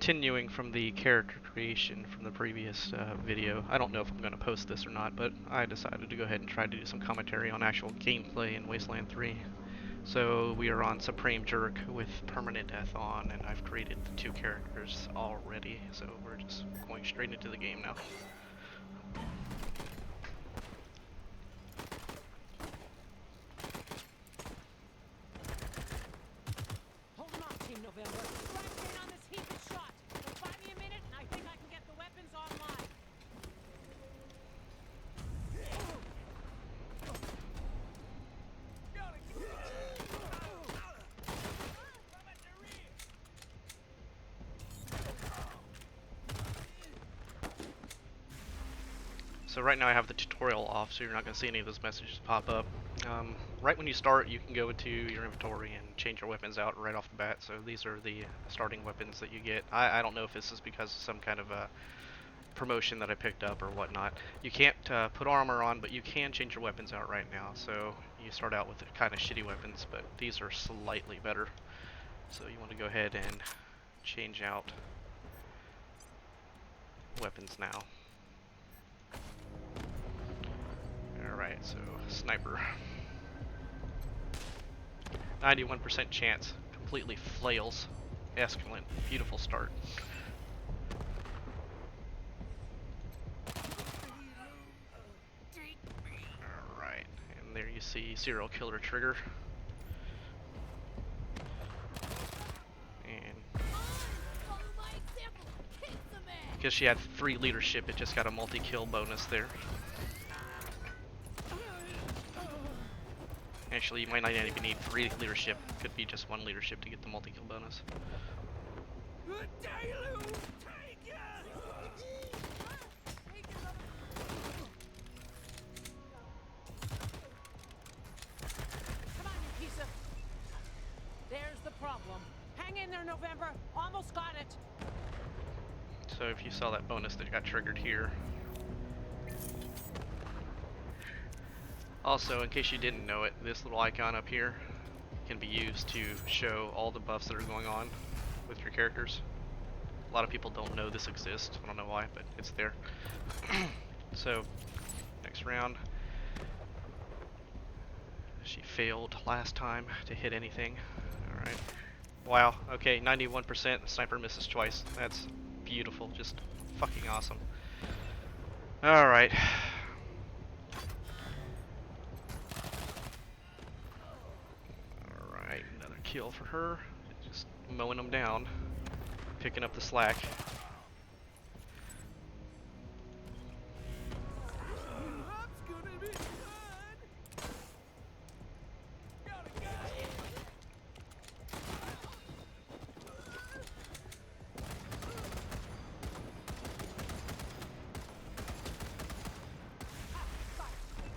continuing from the character creation from the previous video. I don't know if I'm going to post this or not, but I decided to go ahead and try to do some commentary on actual gameplay in Wasteland 3. So we are on Supreme Jerk with Permanent Death on, and I've created the two characters already, so we're just going straight into the game now. So right now I have the tutorial off, so you're not going to see any of those messages pop up. Right when you start, you can go into your inventory and change your weapons out right off the bat. So these are the starting weapons that you get. I don't know if this is because of some kind of a promotion that I picked up or whatnot. You can't put armor on, but you can change your weapons out right now. So you start out with the kind of shitty weapons, but these are slightly better. So you want to go ahead and change out weapons now. Alright, so sniper. 91% chance. Completely flails. Escalent. Beautiful start. Alright, and there you see serial killer trigger. And because she had 3 leadership, it just got a multi-kill bonus there. Actually, you might not even need 3 leadership. Could be just 1 leadership to get the multi-kill bonus. There's the problem. Hang in there, November. Almost got it. So if you saw that bonus that got triggered here. Also, in case you didn't know it, this little icon up here can be used to show all the buffs that are going on with your characters. A lot of people don't know this exists. I don't know why, but it's there. So, next round. She failed last time to hit anything. Alright. Wow, okay, 91%. The sniper misses twice. That's beautiful. Just fucking awesome. Alright. Kill for her, just mowing them down, picking up the slack.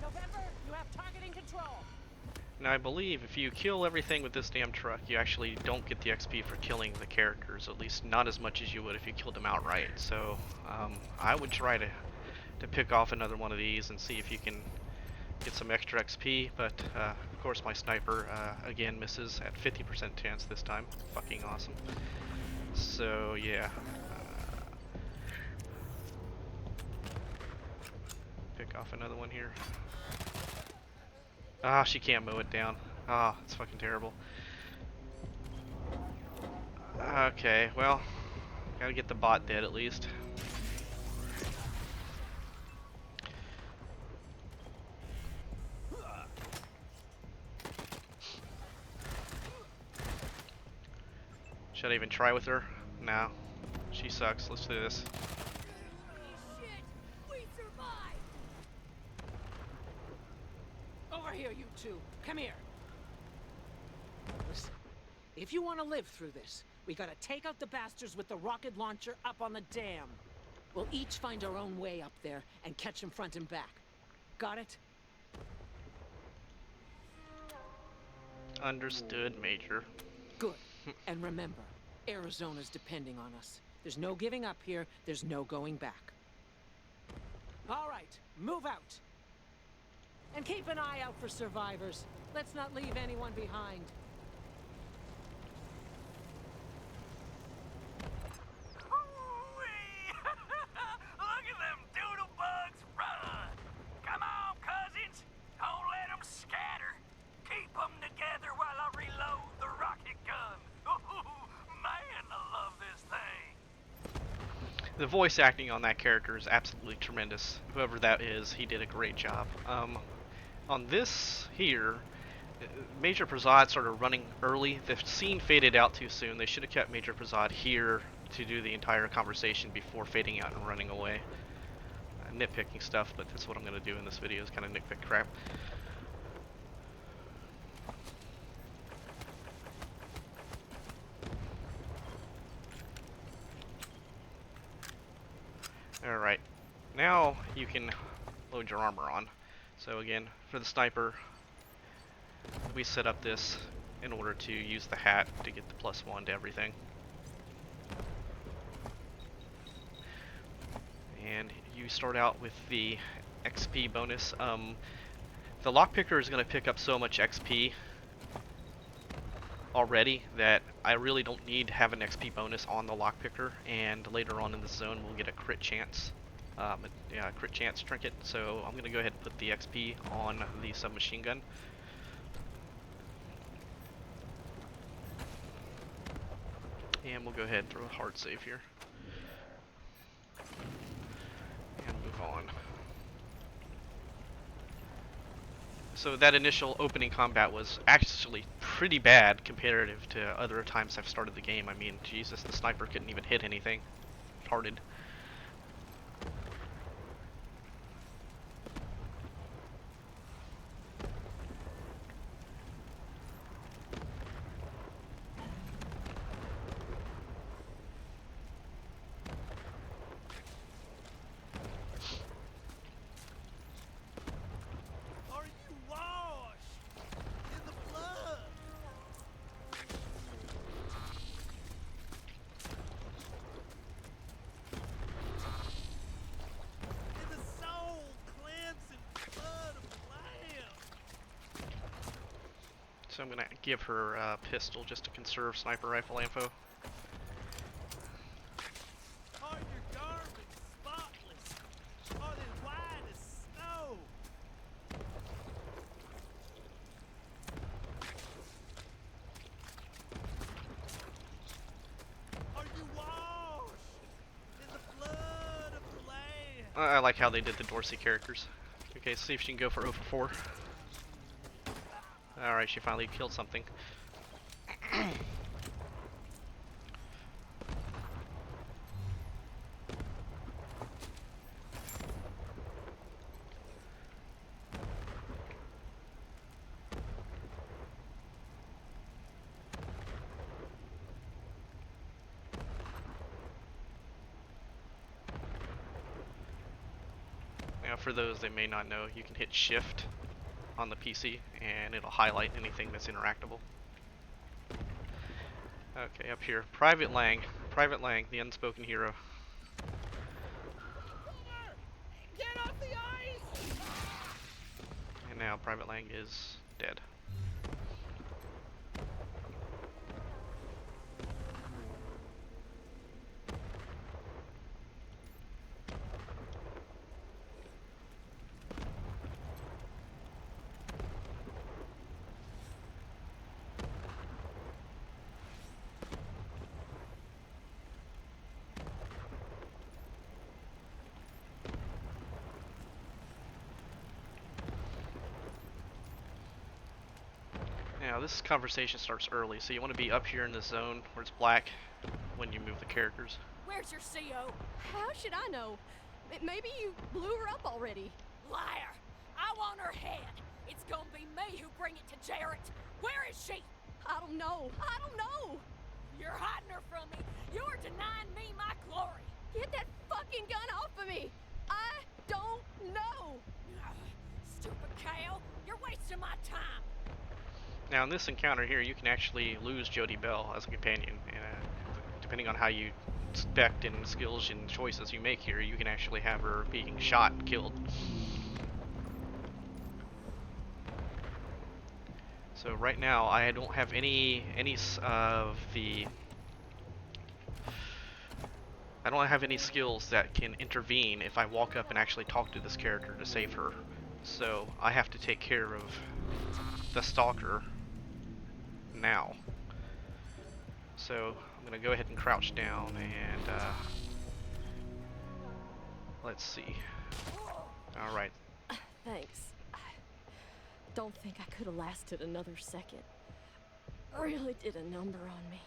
November, you have targeting control. Now I believe if you kill everything with this damn truck, you actually don't get the XP for killing the characters, at least not as much as you would if you killed them outright. So I would try to pick off another one of these and see if you can get some extra XP, but of course my sniper again misses at 50% chance this time. Fucking awesome. So yeah. Pick off another one here. Ah, she can't mow it down. Ah, it's fucking terrible. Okay, well, gotta get the bot dead at least. Should I even try with her? No. She sucks. Let's do this. Here, you two. Come here. Listen, if you want to live through this, we gotta take out the bastards with the rocket launcher up on the dam. We'll each find our own way up there and catch them front and back. Got it? Understood, Major. Good. And remember, Arizona's depending on us. There's no giving up here. There's no going back. All right, move out. And keep an eye out for survivors. Let's not leave anyone behind. The voice acting on that character is absolutely tremendous. Whoever that is, he did a great job. On this here, Major Prasad started running early. The scene faded out too soon. They should have kept Major Prasad here to do the entire conversation before fading out and running away. Nitpicking stuff, but that's what I'm going to do in this video, is kind of nitpick crap. Alright, now you can load your armor on. So again, for the sniper, we set up this in order to use the hat to get the +1 to everything. And you start out with the XP bonus. The lockpicker is going to pick up so much XP already that I really don't need to have an XP bonus on the lockpicker, and later on in the zone we'll get a crit chance. Crit chance trinket, so I'm going to go ahead and put the XP on the submachine gun. And we'll go ahead and throw a hard save here. And move on. So that initial opening combat was actually pretty bad comparative to other times I've started the game. I mean, Jesus, the sniper couldn't even hit anything. Retarded. So I'm gonna give her a pistol just to conserve sniper rifle ammo. Are your garments spotless? Are they white as snow? Are you washed in the blood of the Lamb? I like how they did the Dorsey characters. Okay, see if she can go for 0 for 4. Alright, she finally killed something. Now, for those that may not know, you can hit Shift on the PC and it'll highlight anything that's interactable. Okay, up here, Private Lang, the unspoken hero. Get off the ice! And now Private Lang is dead. Now this conversation starts early, so you want to be up here in the zone where it's black when you move the characters. Where's your CO? How should I know? Maybe you blew her up already. Liar! I want her head. It's gonna be me who bring it to Jarrett. Where is she? I don't know. I don't know. You're hiding her from me. You're denying me my glory. Get that fucking gun off of me. I don't know. Stupid cow. You're wasting my time. Now in this encounter here, you can actually lose Jodie Bell as a companion. Depending on how you spec and skills and choices you make here, you can actually have her being shot and killed. So right now, I don't have any of the. I don't have any skills that can intervene if I walk up and actually talk to this character to save her. So I have to take care of the stalker now. So I'm gonna go ahead and crouch down and Let's see. Alright. Thanks. I don't think I could have lasted another second. Really did a number on me.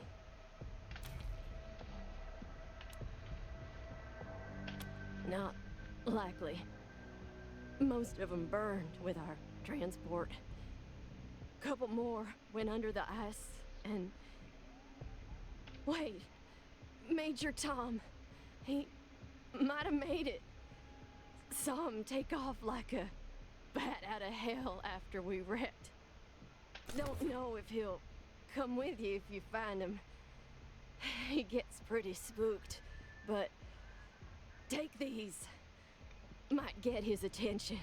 Not likely. Most of them burned with our transport. Couple more went under the ice, and... Wait. Major Tom. He might have made it. Saw him take off like a bat out of hell after we wrecked. Don't know if he'll come with you if you find him. He gets pretty spooked, but take these. Might get his attention.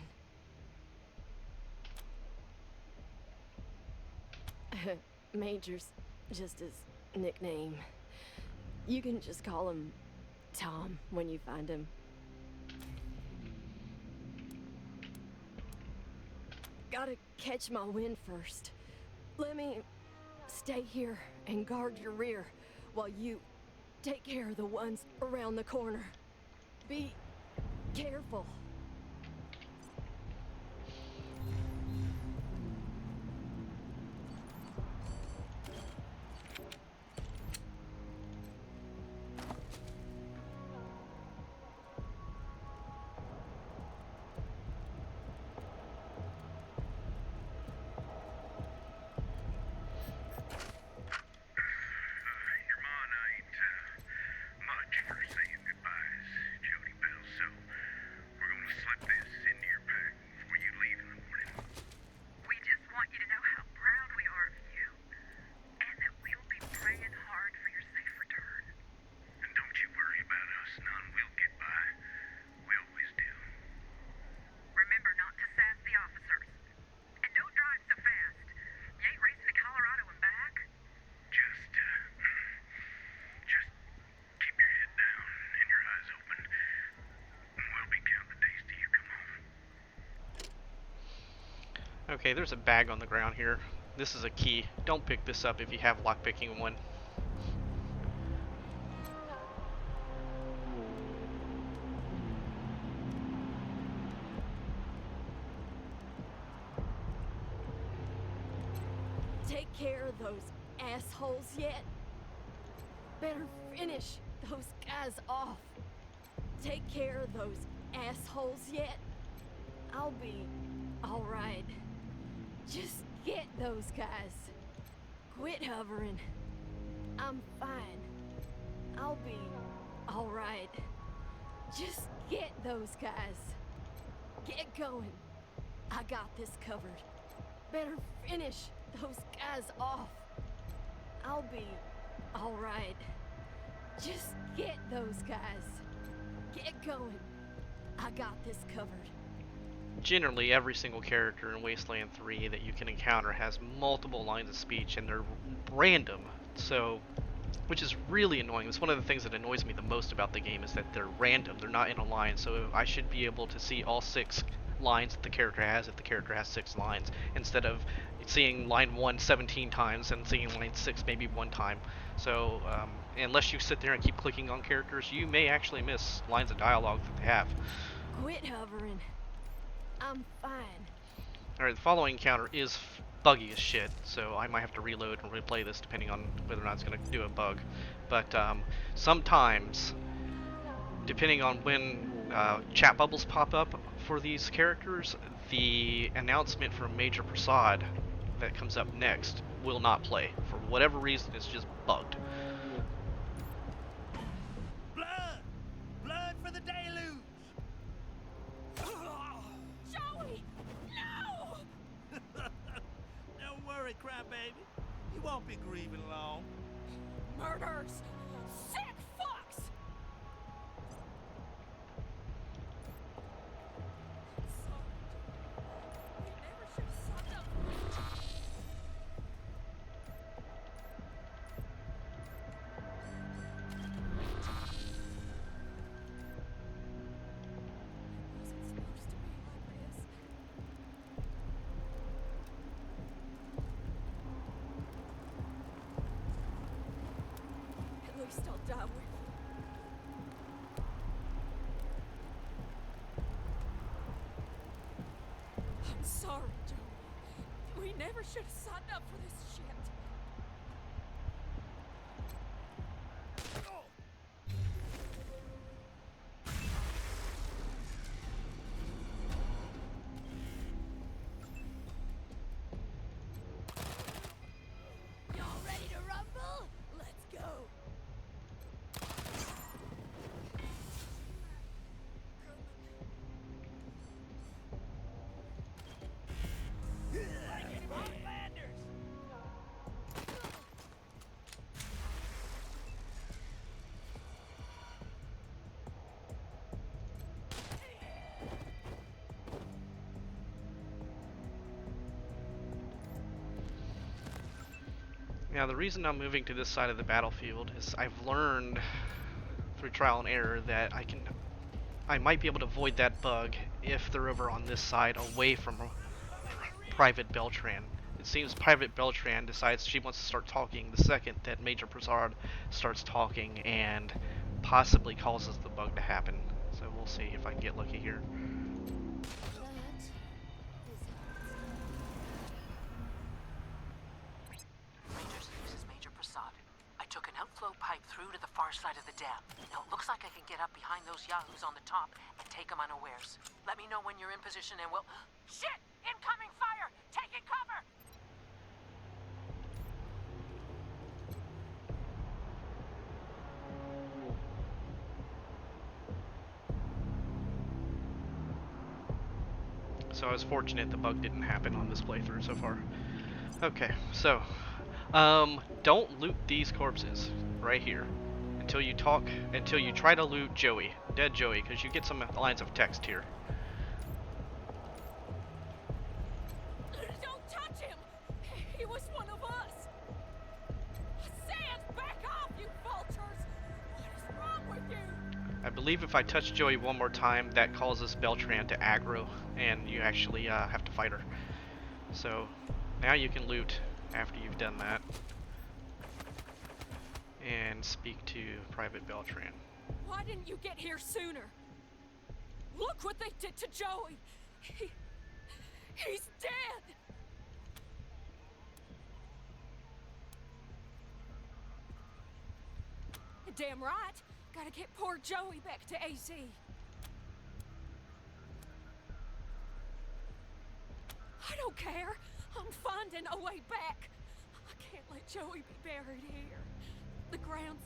Major's just his nickname. You can just call him Tom when you find him. Gotta catch my wind first. Let me stay here and guard your rear while you take care of the ones around the corner. Be careful. Okay, there's a bag on the ground here. This is a key. Don't pick this up if you have lockpicking one. Take care of those assholes yet? Better finish those guys off. Take care of those assholes yet? I'll be all right. Just get those guys. Quit hovering. I'm fine. I'll be all right. Just get those guys. Get going. I got this covered. Better finish those guys off. I'll be all right. Just get those guys. Get going. I got this covered. Generally, every single character in Wasteland 3 that you can encounter has multiple lines of speech, and they're random, so, which is really annoying. It's one of the things that annoys me the most about the game is that they're random, they're not in a line, so I should be able to see all 6 lines that the character has if the character has 6 lines, instead of seeing line 1 17 times and seeing line 6 maybe 1 time. So, unless you sit there and keep clicking on characters, you may actually miss lines of dialogue that they have. Quit hovering. I'm fine. Alright, the following encounter is buggy as shit, so I might have to reload and replay this depending on whether or not it's going to do a bug. But sometimes, depending on when chat bubbles pop up for these characters, the announcement from Major Prasad that comes up next will not play. For whatever reason, it's just bugged. Blood! Blood for the deluge! Joey! No! Don't worry, crybaby. You won't be grieving long. Murders! Sick fucks! We never should have signed up for it. Wasn't supposed to be like this. At least I'll die with you. Sorry, Joey. We never should have signed up for this shit. Y'all ready to rumble? Let's go. Wastelanders! Now the reason I'm moving to this side of the battlefield is I've learned through trial and error that I might be able to avoid that bug if they're over on this side away from Private Beltran. It seems Private Beltran decides she wants to start talking the second that Major Broussard starts talking and possibly causes the bug to happen. So we'll see if I can get lucky here. Rangers, this is Major Prasad. I took an outflow pipe through to the far side of the dam. Now it looks like I can get up behind those yahoos on the top and take them unawares. Let me know when you're in position and we'll... Shit! Incoming fire! Taking cover! So I was fortunate the bug didn't happen on this playthrough so far. Okay, so don't loot these corpses right here until you try to loot Joey, dead Joey, because you get some lines of text here. Don't touch him! He was one of us! Sans, back off, you vultures! What is wrong with you? I believe if I touch Joey one more time, that causes Beltran to aggro, and you actually have to fight her. So now you can loot after you've done that, and speak to Private Beltran. Why didn't you get here sooner? Look what they did to Joey! He's dead! Damn right. Gotta get poor Joey back to AZ. I don't care. I'm finding a way back. I can't let Joey be buried here. The ground's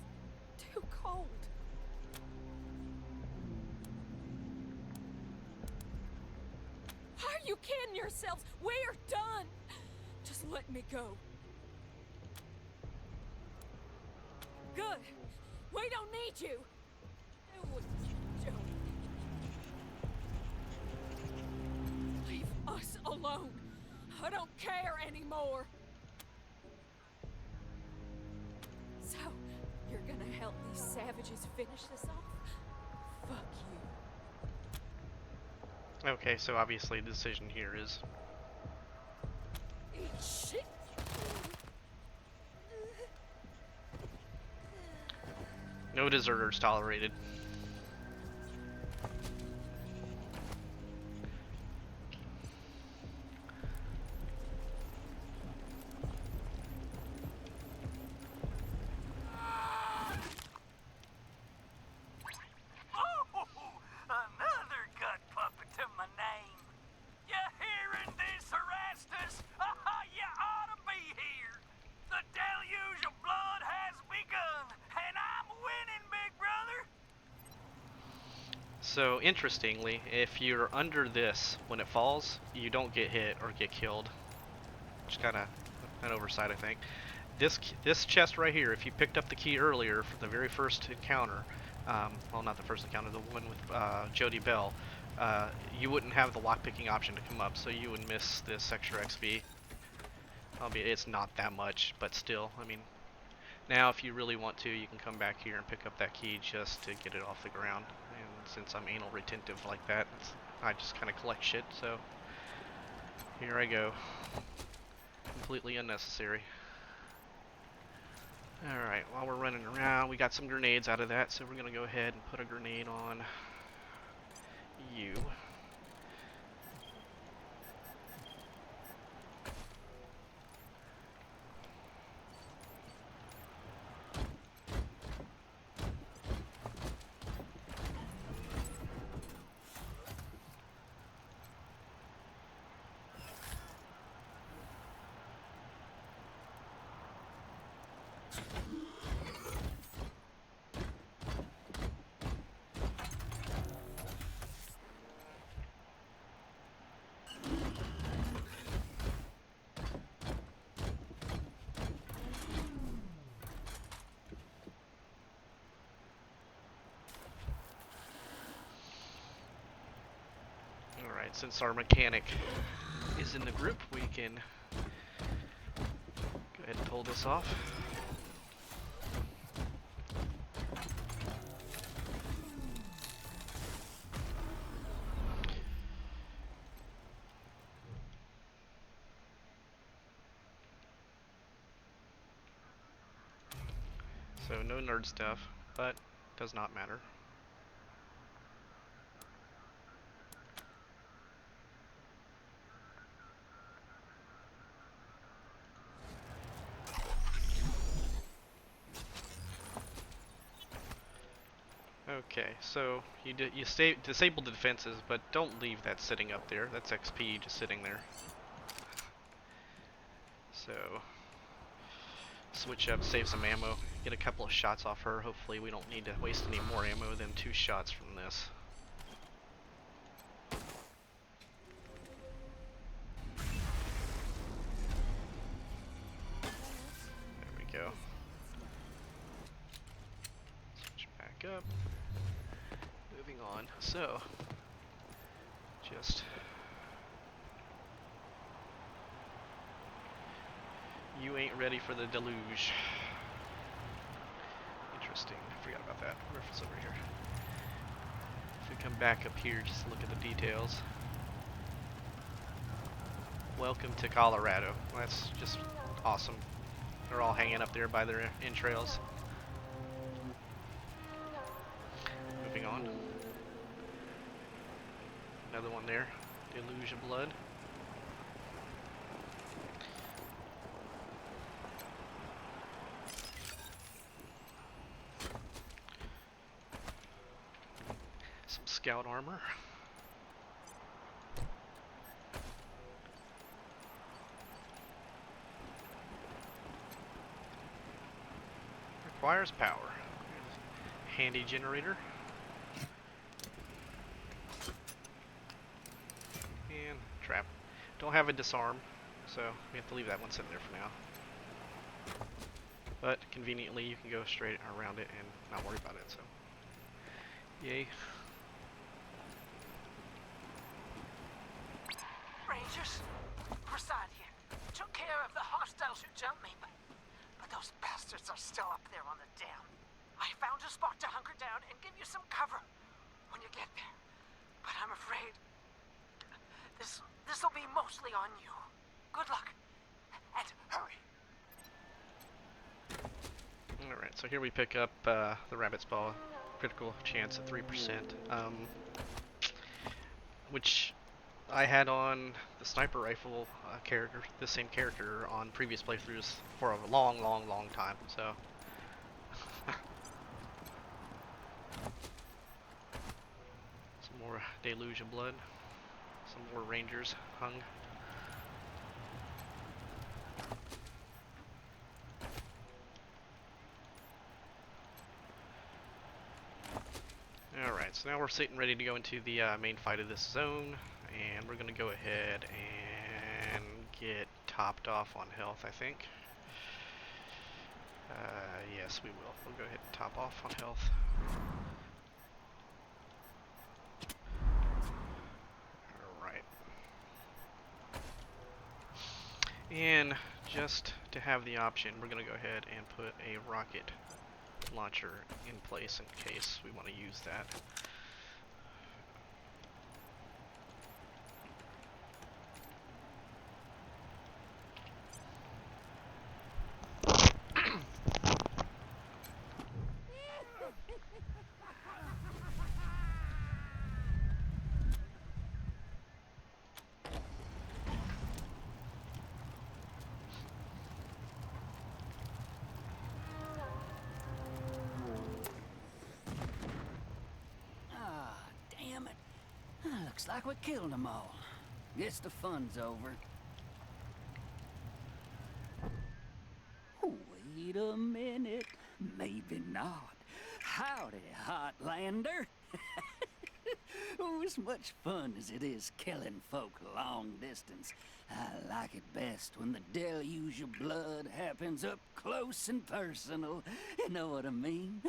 too cold. Why are you kidding yourselves? We're done. Just let me go. Good. We don't need you. Joey. Leave us alone. I don't care anymore. So, you're gonna help these savages finish this off? Fuck you. Okay, so obviously the decision here is Eat shit. no deserters tolerated. Oh, another gut puppet to my name. You hearing this, Erastus? You ought to be here. The deluge of blood has begun, and I'm winning, big brother. So interestingly, if you're under this when it falls, you don't get hit or get killed. Which is kind of an oversight, I think. This chest right here, if you picked up the key earlier for the very first encounter, well, not the first encounter, the one with Jody Bell, you wouldn't have the lockpicking option to come up, so you would miss this extra XP. Albeit it's not that much, but still, I mean, now if you really want to, you can come back here and pick up that key just to get it off the ground. And since I'm anal retentive like that, I just kind of collect shit, so here I go. Completely unnecessary. Alright, while we're running around, we got some grenades out of that, so we're going to go ahead and put a grenade on you. Alright, since our mechanic is in the group, we can go ahead and pull this off. So no nerd stuff, but does not matter. Okay, so you disable the defenses, but don't leave that sitting up there. That's XP just sitting there. So switch up, save some ammo, get a couple of shots off her. Hopefully we don't need to waste any more ammo than 2 shots from this. There we go. Switch back up. Moving on. So just you ain't ready for the deluge. Interesting. I forgot about that. I wonder if it's over here. If we come back up here, just look at the details. Welcome to Colorado. That's just awesome. They're all hanging up there by their entrails. Moving on. Another one there. Deluge of blood. Some scout armor. Requires power. Handy generator. And trap. Don't have a disarm, so we have to leave that one sitting there for now. But conveniently you can go straight around it and not worry about it, so yay. Rangers, Prasad here. Took care of the hostiles who jumped me, but those bastards are still up there on the dam. I found a spot to hunker down and give you some cover when you get there. But I'm afraid this'll be mostly on you. Good luck, and hurry. Alright, so here we pick up the rabbit's paw. Critical chance at 3%. Which I had on the sniper rifle character, the same character on previous playthroughs for a long time, so. Some more deluge of blood. Some more rangers hung. Alright, so now we're sitting ready to go into the main fight of this zone, and we're going to go ahead and get topped off on health, I think. Yes, we will. We'll go ahead and top off on health. Alright. And just to have the option, we're going to go ahead and put a rocket launcher in place in case we want to use that. Looks like we killed them all. Guess the fun's over. Ooh, Wait a minute. Maybe not. Howdy, Hotlander. Oh, as much fun as it is killing folk long distance, I like it best when the deluge of blood happens up close and personal. You know what I mean?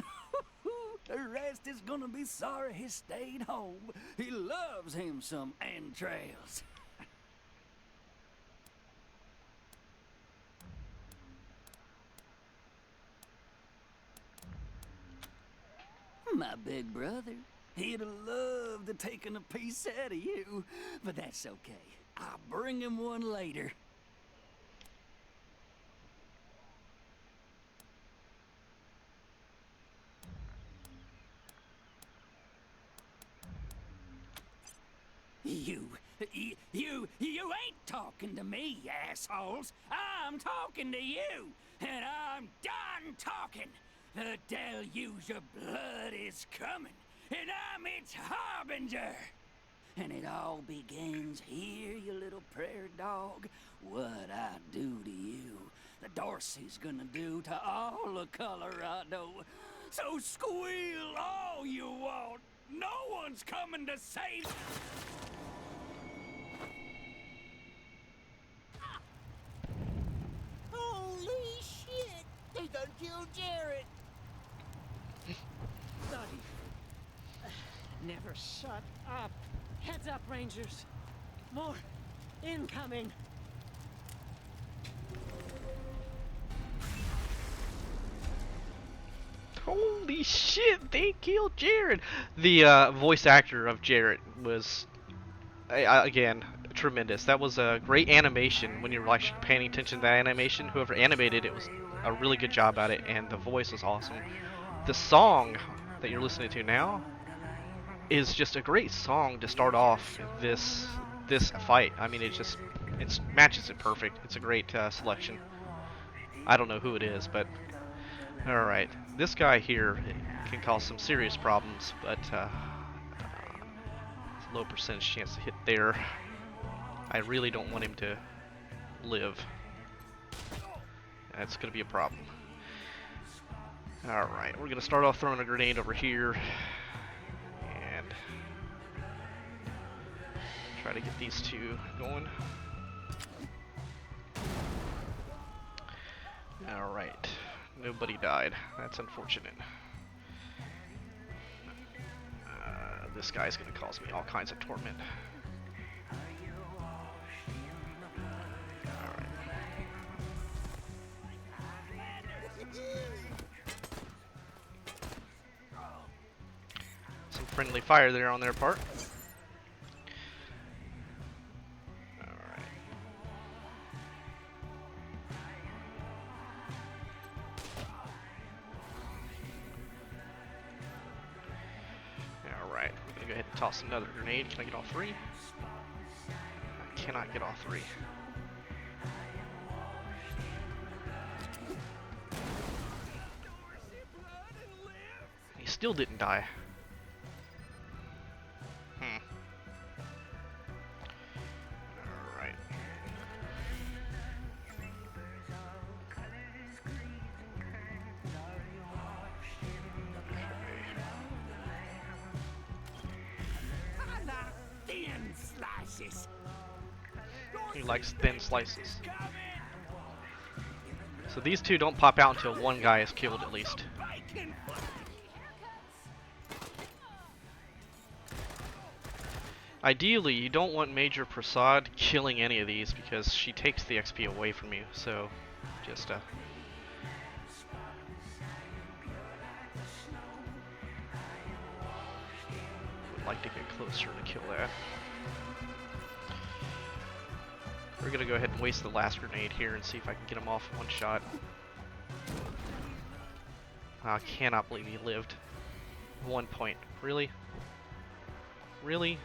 The rest is gonna be sorry he stayed home. He loves him some entrails. My big brother. He'd have loved to taken a piece out of you, but that's okay. I'll bring him one later. You ain't talking to me, assholes. I'm talking to you, and I'm done talking. The deluge of blood is coming, and I'm its harbinger. And it all begins here, you little prairie dog. What I do to you, the Dorsey's gonna do to all of Colorado. So squeal all you want. No one's coming to save. Holy shit! They done killed Jared! Bloody. Never shut up. Heads up, Rangers. More incoming. Holy shit, they killed Jared! The voice actor of Jared was, again, tremendous. That was a great animation when you were actually paying attention to that animation. Whoever animated it was a really good job at it, and the voice was awesome. The song that you're listening to now is just a great song to start off this fight. I mean, it matches it perfect. It's a great selection. I don't know who it is, but all right, this guy here can cause some serious problems, but it's a low percentage chance to hit there. I really don't want him to live. That's gonna be a problem. All right, we're gonna start off throwing a grenade over here. Try to get these two going. Alright. Nobody died. That's unfortunate. This guy's gonna cause me all kinds of torment. Alright. Some friendly fire there on their part. Toss another grenade. Can I get all three? I cannot get all three. He still didn't die. Alright. He likes thin slices. So these two don't pop out until one guy is killed at least. Ideally, you don't want Major Prasad killing any of these because she takes the XP away from you, so just would like to get closer to kill that. We're gonna go ahead and waste the last grenade here and see if I can get him off in one shot. I cannot believe he lived. 1 point. Really? Really?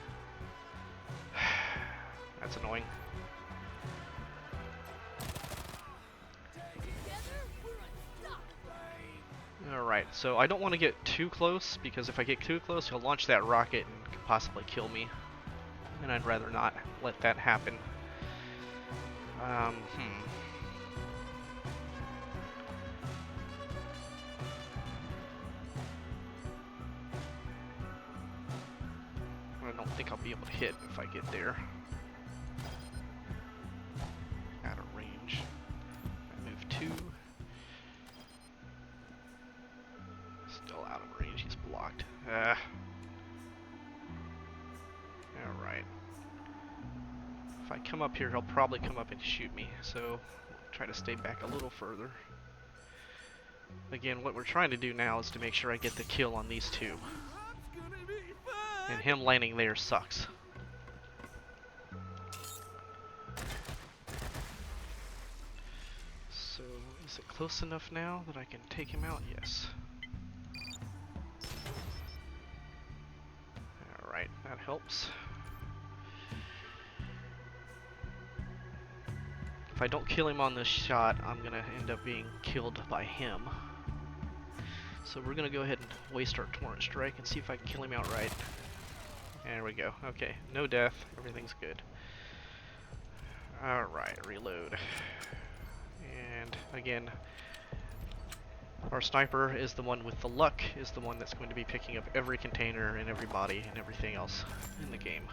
That's annoying. Alright, so I don't want to get too close, because if I get too close, he'll launch that rocket and could possibly kill me. And I'd rather not let that happen. think I'll be able to hit if I get there. Out of range. I move 2. Still out of range, he's blocked. Alright. If I come up here, he'll probably come up and shoot me, so try to stay back a little further. Again, what we're trying to do now is to make sure I get the kill on these two. And him landing there sucks. So, is it close enough now that I can take him out? Yes. Alright, that helps. If I don't kill him on this shot, I'm gonna end up being killed by him. So we're gonna go ahead and waste our Torrent Strike and see if I can kill him outright. There we go. Okay, no death. Everything's good. Alright, reload. And again, our sniper is the one with the luck, is the one that's going to be picking up every container and every body and everything else in the game.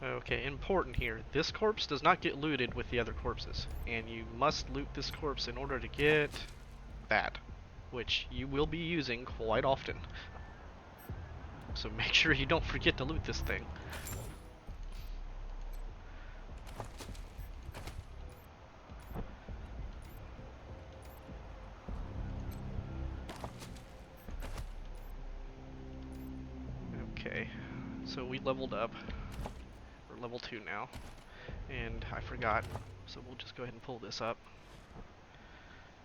Okay, important here. This corpse does not get looted with the other corpses, and you must loot this corpse in order to get that, which you will be using quite often. So make sure you don't forget to loot this thing. Okay, so we leveled up. Level 2 now, and I forgot, so we'll just go ahead and pull this up.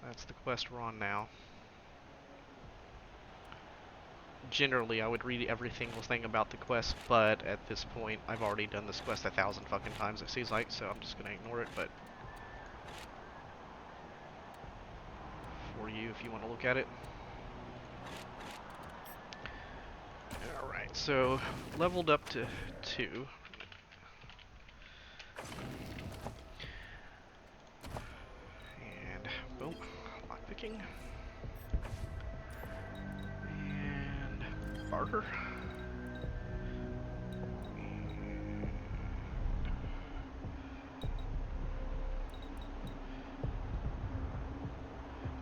That's the quest we're on now. Generally, I would read every single thing about the quest, but at this point, I've already done this quest 1,000 fucking times, it seems like, so I'm just gonna ignore it, but for you, if you want to look at it. Alright, so leveled up to 2. Boom, lockpicking, and barter, and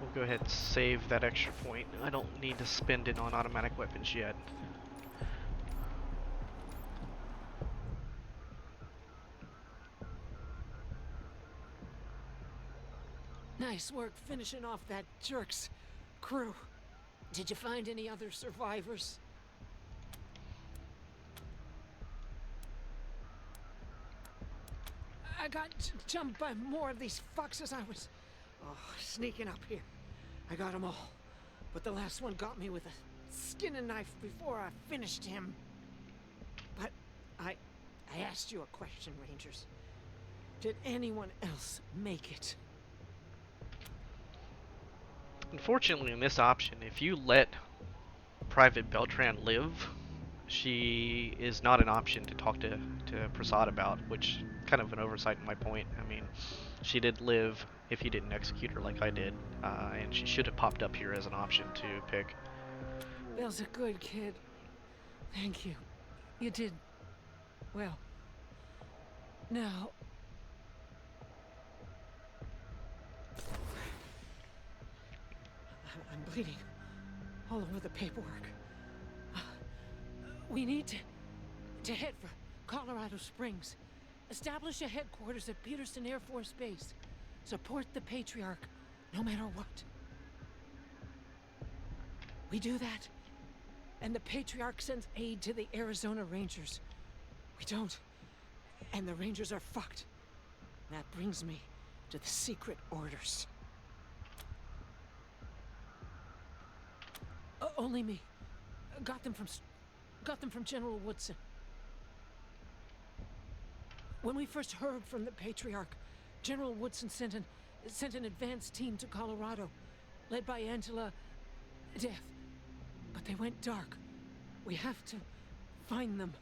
we'll go ahead and save that extra point. I don't need to spend it on automatic weapons yet. Nice work finishing off that jerk's crew. Did you find any other survivors? I got jumped by more of these fucks as I was sneaking up here. I got them all, but the last one got me with a skinning knife before I finished him. But I asked you a question, Rangers. Did anyone else make it? Unfortunately, in this option, if you let Private Beltran live, she is not an option to talk to Prasad about, which kind of an oversight in my point. I mean, she did live if you didn't execute her like I did, and she should have popped up here as an option to pick. Bill's a good kid. Thank you. You did well. Now, I'm bleeding all over the paperwork. We need to head for Colorado Springs. Establish a headquarters at Peterson Air Force Base. Support the Patriarch, no matter what. We do that, and the Patriarch sends aid to the Arizona Rangers. We don't, and the Rangers are fucked. That brings me to the secret orders. Only me. Got them from General Woodson. When we first heard from the Patriarch, General Woodson sent an advance team to Colorado, led by Angela Death. But they went dark We have to find them.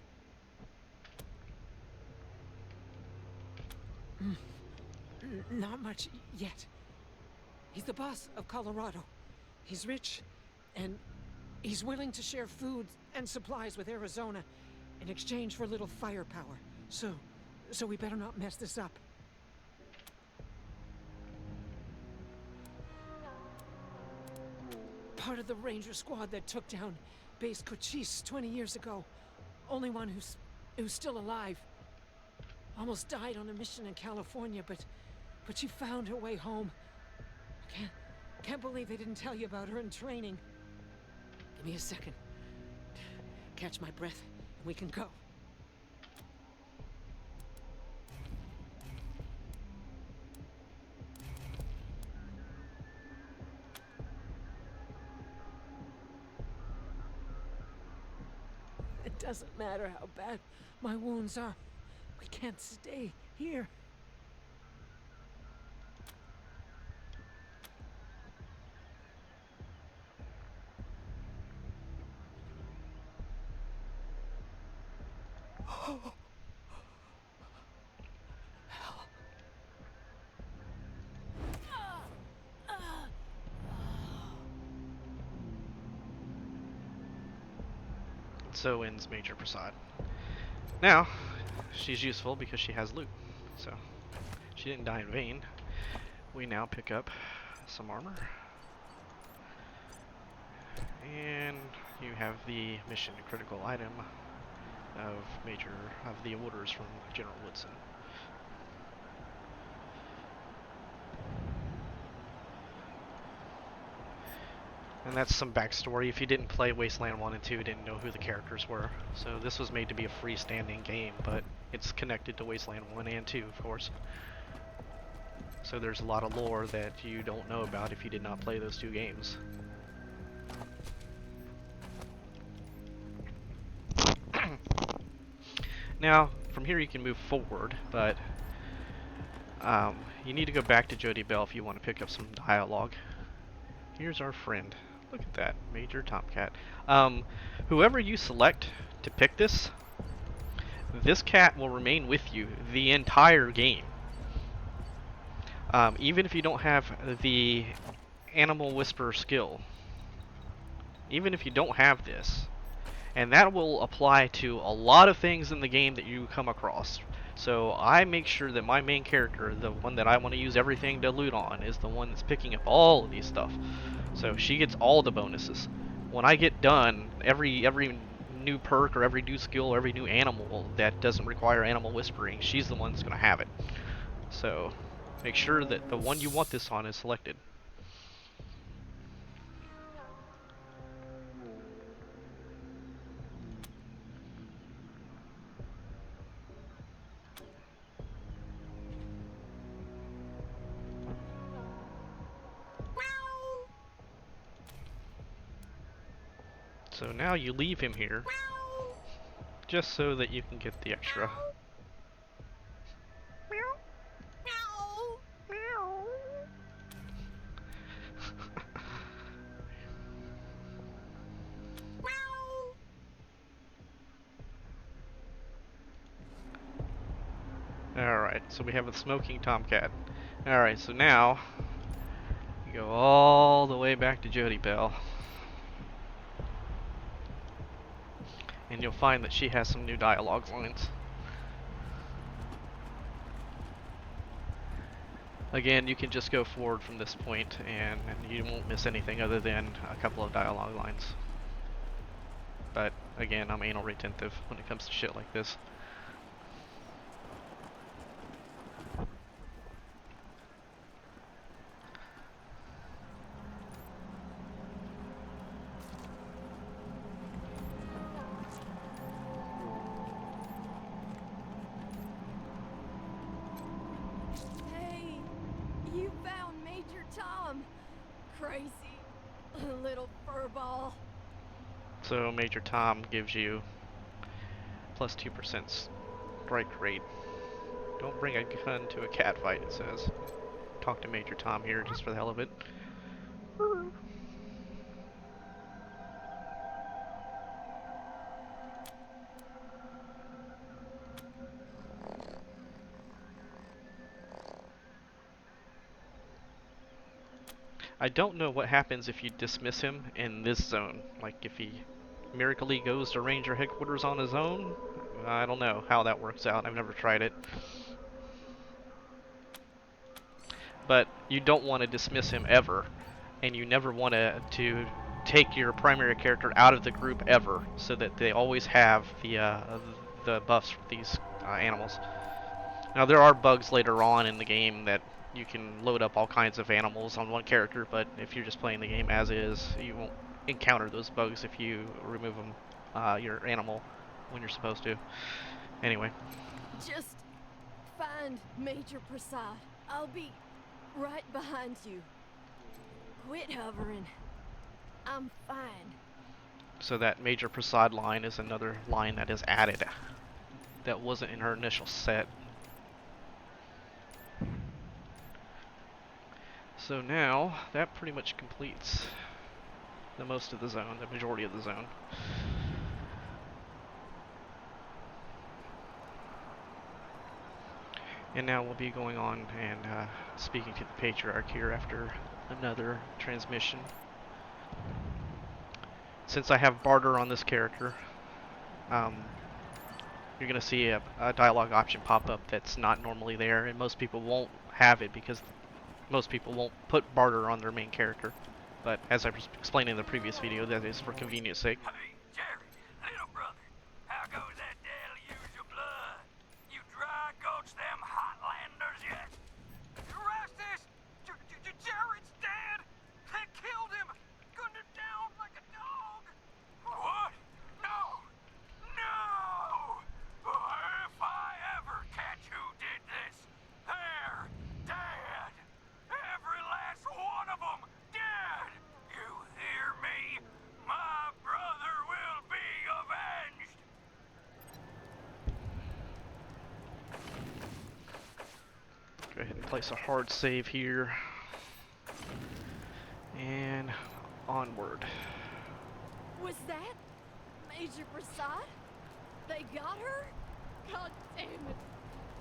Not much yet. He's the boss of Colorado. He's rich, and he's willing to share food and supplies with Arizona in exchange for a little firepower. So we better not mess this up. Part of the ranger squad that took down Base Cochise 20 years ago. Only one who's still alive. Almost died on a mission in California, but she found her way home. Can't believe they didn't tell you about her in training. Give me a second. Catch my breath, and we can go. It doesn't matter how bad my wounds are. We can't stay here. So ends Major Prasad. Now, she's useful because she has loot. So, she didn't die in vain. We now pick up some armor. And you have the mission critical item of the orders from General Woodson. And that's some backstory. If you didn't play Wasteland 1 and 2, you didn't know who the characters were. So this was made to be a freestanding game, but it's connected to Wasteland 1 and 2, of course. So there's a lot of lore that you don't know about if you did not play those two games. Now, from here you can move forward, but you need to go back to Jody Bell if you want to pick up some dialogue. Here's our friend. Look at that, Major Tomcat. Whoever you select to pick this cat will remain with you the entire game. Even if you don't have the Animal Whisperer skill. Even if you don't have this. And that will apply to a lot of things in the game that you come across. So I make sure that my main character, the one that I want to use everything to loot on, is the one that's picking up all of these stuff. So she gets all the bonuses. When I get done, every new perk or every new skill or every new animal that doesn't require animal whispering, she's the one that's going to have it. So make sure that the one you want this on is selected. So now you leave him here, just so that you can get the extra. Alright, so we have a smoking tomcat. Alright, so now you go all the way back to Jody Bell. And you'll find that she has some new dialogue lines. Again, you can just go forward from this point and you won't miss anything other than a couple of dialogue lines. But again, I'm anal retentive when it comes to shit like this. Hey, you found Major Tom. Crazy little furball. So Major Tom gives you plus 2% strike rate. Don't bring a gun to a cat fight, it says. Talk to Major Tom here just for the hell of it. I don't know what happens if you dismiss him in this zone. Like if he miraculously goes to Ranger headquarters on his own. I don't know how that works out. I've never tried it. But you don't want to dismiss him ever, and you never want to take your primary character out of the group ever, so that they always have the buffs for these animals. Now there are bugs later on in the game that you can load up all kinds of animals on one character, but if you're just playing the game as is, you won't encounter those bugs if you remove them, your animal, when you're supposed to. Anyway, Just find Major Prasad. I'll be right behind you. Quit hovering. I'm fine. so that Major Prasad line is another line that is added that wasn't in her initial set. So now, that pretty much completes the most of the zone, the majority of the zone. And now we'll be going on and speaking to the Patriarch here after another transmission. Since I have barter on this character, you're going to see a dialogue option pop up that's not normally there, and most people won't have it because most people won't put barter on their main character. But as I was explaining in the previous video, that is for convenience sake. Hey, Jerry, little brother, how goes that deluge of blood? You dry gulch them Hotlanders yet? Erastus! Jared's dead! They killed him! Gunned him down like a dog! What? No! No! If I ever catch who did this, they're dead! Every last one of them dead! You hear me? My brother will be avenged! Go ahead and place a hard save here. And onward. Was that Major Prasad? They got her? God damn it.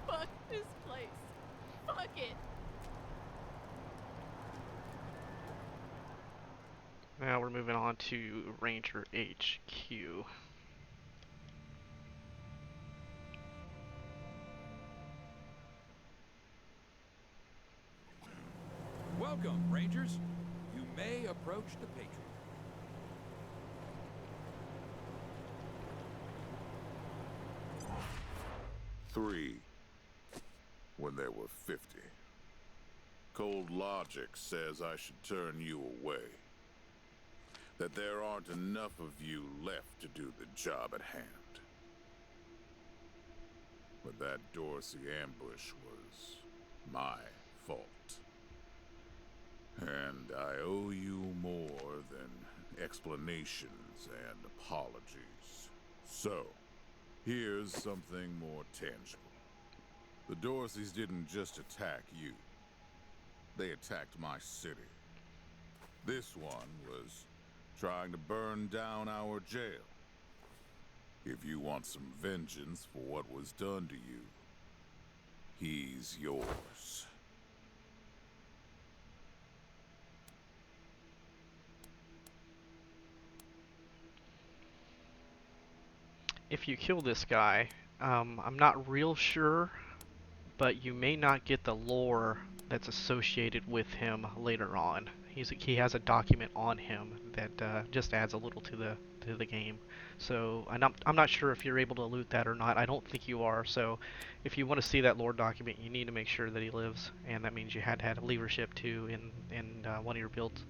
Fuck this place. Fuck it. Now we're moving on to Ranger HQ. Welcome, Rangers. You may approach the Patriot. 3 when there were 50. Cold logic says I should turn you away. That there aren't enough of you left to do the job at hand. But that Dorsey ambush was my fault. And I owe you more than explanations and apologies. So, here's something more tangible. The Dorseys didn't just attack you. They attacked my city. This one was trying to burn down our jail. If you want some vengeance for what was done to you, he's yours. If you kill this guy, I'm not real sure, but you may not get the lore that's associated with him later on. He has a document on him that just adds a little to the game. So I'm not sure if you're able to loot that or not. I don't think you are. So if you want to see that lore document, you need to make sure that he lives, and that means you had to have leadership too in one of your builds.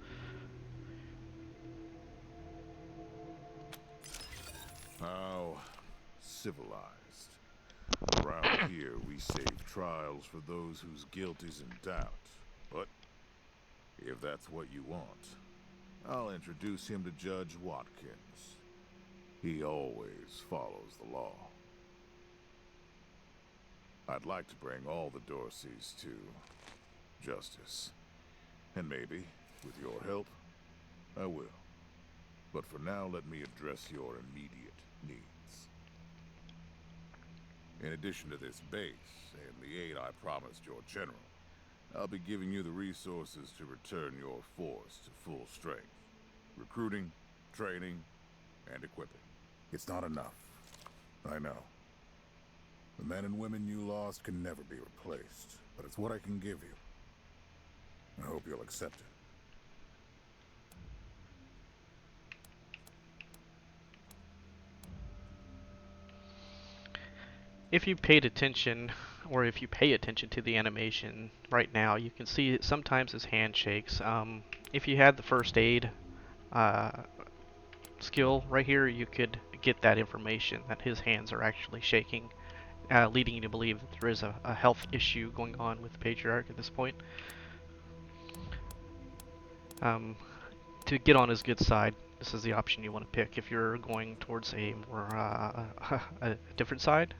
How civilized. Around here, we save trials for those whose guilt is in doubt. But if that's what you want, I'll introduce him to Judge Watkins. He always follows the law. I'd like to bring all the Dorseys to justice. And maybe, with your help, I will. But for now, let me address your immediate needs. In addition to this base and the aid I promised your general, I'll be giving you the resources to return your force to full strength. Recruiting, training, and equipping. It's not enough. I know. The men and women you lost can never be replaced, but it's what I can give you. I hope you'll accept it. If you paid attention, or if you pay attention to the animation right now, you can see sometimes his hand shakes. If you had the first aid uh, skill right here, you could get that information that his hands are actually shaking, leading you to believe that there is a health issue going on with the Patriarch at this point. To get on his good side, this is the option you want to pick. If you're going towards a more a different side,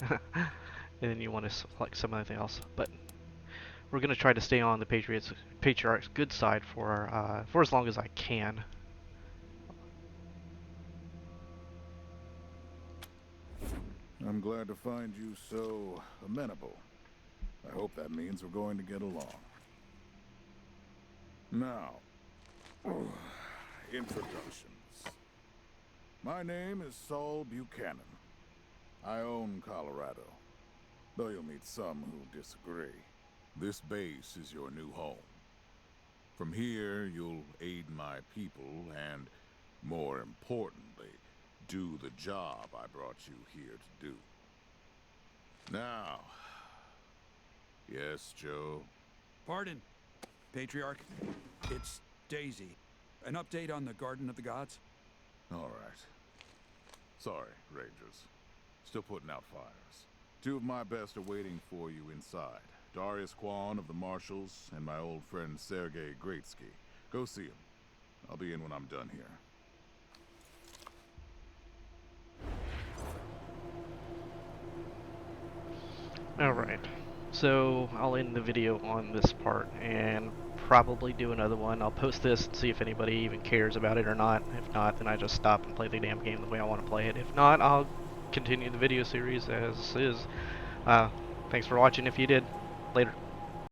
then you want to select something else. But we're going to try to stay on the Patriarch's good side for as long as I can. I'm glad to find you so amenable. I hope that means we're going to get along. Now, introductions. My name is Saul Buchanan. I own Colorado, though you'll meet some who disagree. This base is your new home. From here, you'll aid my people and, more importantly, do the job I brought you here to do. Now, yes, Joe? Pardon, Patriarch. It's Daisy. An update on the Garden of the Gods? All right. Sorry, Rangers. Still putting out fires. Two of my best are waiting for you inside. Darius Quan of the Marshals and my old friend Sergei Greatsky. Go see him. I'll be in when I'm done here. Alright, so I'll end the video on this part and probably do another one. I'll post this and see if anybody even cares about it or not. If not, then I just stop and play the damn game the way I want to play it. If not, I'll continue the video series as is. Thanks for watching if you did. Later.